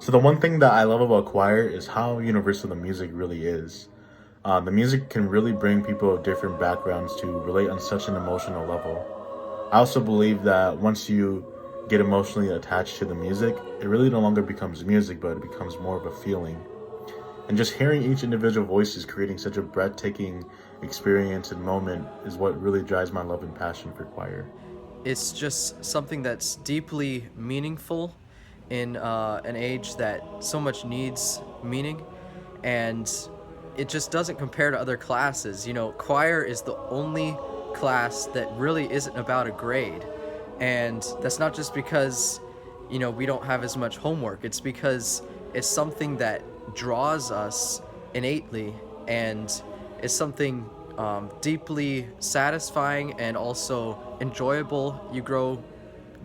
So the one thing that I love about choir is how universal the music really is. The music can really bring people of different backgrounds to relate on such an emotional level. I also believe that once you get emotionally attached to the music, it really no longer becomes music, but it becomes more of a feeling. And just hearing each individual voice is creating such a breathtaking experience and moment is what really drives my love and passion for choir. It's just something that's deeply meaningful in an age that so much needs meaning, and it just doesn't compare to other classes. You know, choir is the only class that really isn't about a grade, and that's not just because, you know, we don't have as much homework. It's because it's something that draws us innately, and is something deeply satisfying and also enjoyable. You grow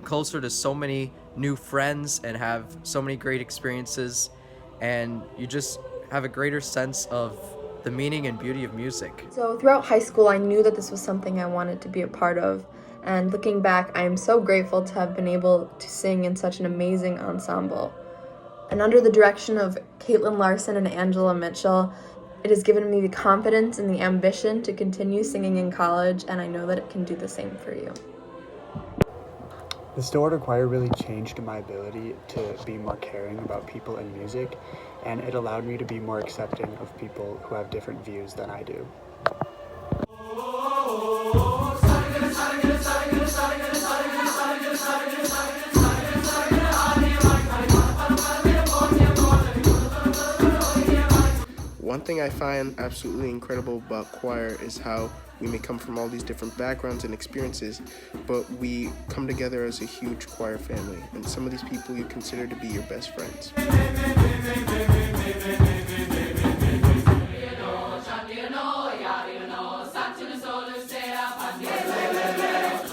closer to so many new friends and have so many great experiences, and you just have a greater sense of the meaning and beauty of music. So throughout high school, I knew that this was something I wanted to be a part of. And looking back, I am so grateful to have been able to sing in such an amazing ensemble. And under the direction of Caitlin Larson and Angela Mitchell, it has given me the confidence and the ambition to continue singing in college, and I know that it can do the same for you. The Stillwater Choir really changed my ability to be more caring about people and music, and it allowed me to be more accepting of people who have different views than I do. One thing I find absolutely incredible about choir is how we may come from all these different backgrounds and experiences, but we come together as a huge choir family, and some of these people you consider to be your best friends.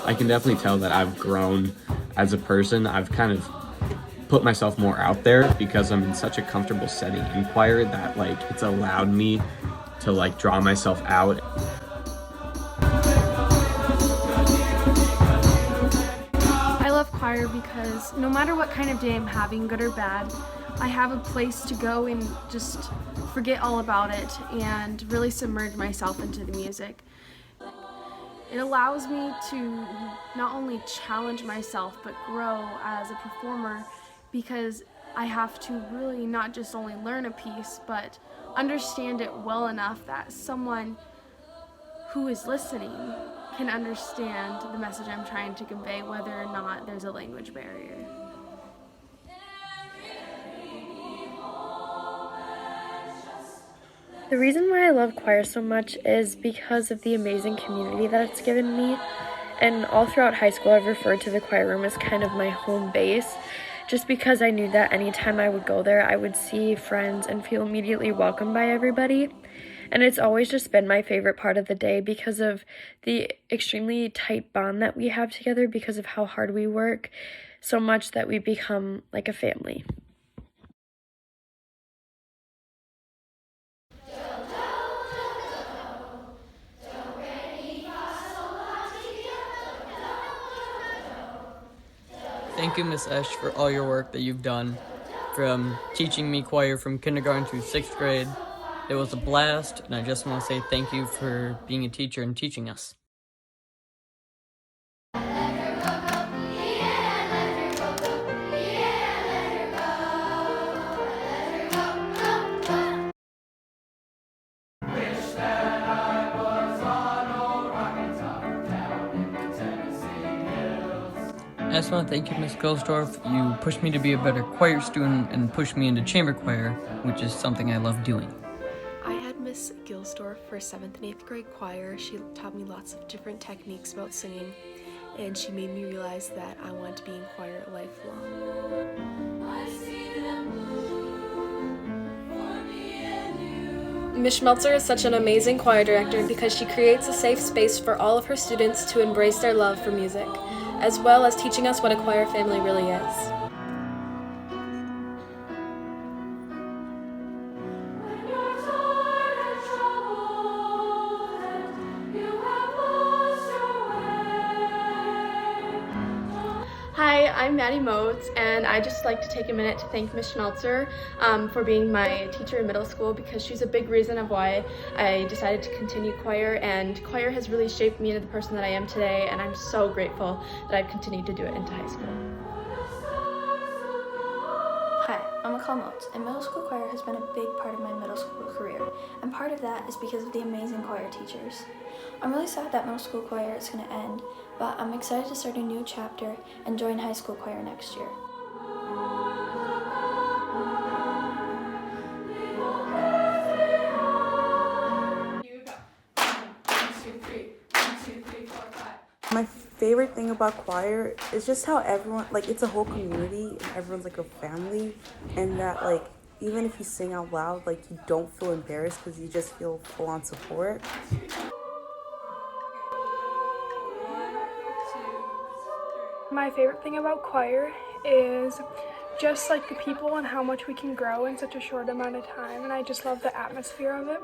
I can definitely tell that I've grown as a person. I've kind of put myself more out there because I'm in such a comfortable setting in choir that like it's allowed me to like draw myself out. I love choir because no matter what kind of day I'm having, good or bad, I have a place to go and just forget all about it and really submerge myself into the music. It allows me to not only challenge myself but grow as a performer, because I have to really not just only learn a piece but understand it well enough that someone who is listening can understand the message I'm trying to convey, whether or not there's a language barrier. The reason why I love choir so much is because of the amazing community that it's given me. And all throughout high school, I've referred to the choir room as kind of my home base, just because I knew that anytime I would go there, I would see friends and feel immediately welcomed by everybody. And it's always just been my favorite part of the day because of the extremely tight bond that we have together, because of how hard we work, so much that we become like a family. Thank you, Miss Esch, for all your work that you've done, from teaching me choir from kindergarten through 6th grade. It was a blast, and I just want to say thank you for being a teacher and teaching us. I just want to thank you, Miss Gilsdorf. You pushed me to be a better choir student and pushed me into chamber choir, which is something I love doing. I had Miss Gilsdorf for 7th and 8th grade choir. She taught me lots of different techniques about singing, and she made me realize that I want to be in choir lifelong. Ms. Schmelzer is such an amazing choir director because she creates a safe space for all of her students to embrace their love for music, as well as teaching us what a choir family really is. Hi, I'm Maddie Motes, and I just like to take a minute to thank Miss Schmelzer for being my teacher in middle school, because she's a big reason of why I decided to continue choir, and choir has really shaped me into the person that I am today, and I'm so grateful that I've continued to do it into high school. Hi, I'm Akal Motes, and middle school choir has been a big part of my middle school career, and part of that is because of the amazing choir teachers. I'm really sad that middle school choir is going to end, but I'm excited to start a new chapter and join high school choir next year. My favorite thing about choir is just how everyone, like, it's a whole community and everyone's like a family, and that, like, even if you sing out loud, like, you don't feel embarrassed because you just feel full on support. My favorite thing about choir is just like the people and how much we can grow in such a short amount of time, and I just love the atmosphere of it.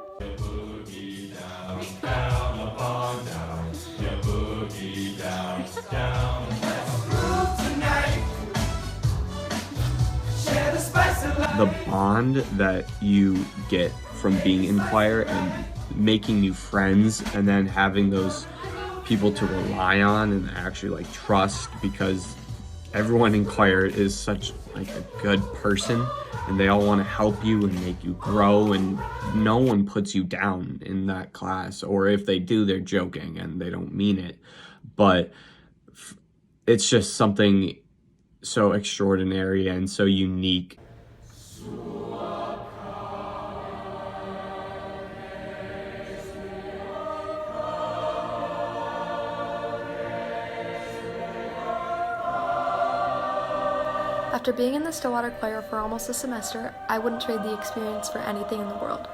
The bond that you get from being in choir and making new friends, and then having those people to rely on and actually like trust, because everyone in choir is such like a good person and they all want to help you and make you grow, and no one puts you down in that class, or if they do, they're joking and they don't mean it. But it's just something so extraordinary and so unique. After being in the Stillwater Choir for almost a semester, I wouldn't trade the experience for anything in the world.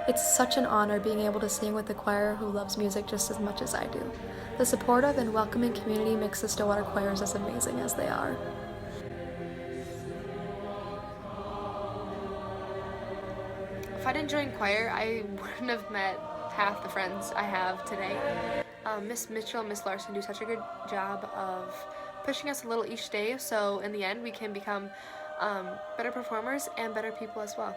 It's such an honor being able to sing with a choir who loves music just as much as I do. The supportive and welcoming community makes the Stillwater Choirs as amazing as they are. If I didn't join choir, I wouldn't have met half the friends I have today. Miss Mitchell and Miss Larson do such a good job of pushing us a little each day, so in the end we can become better performers and better people as well.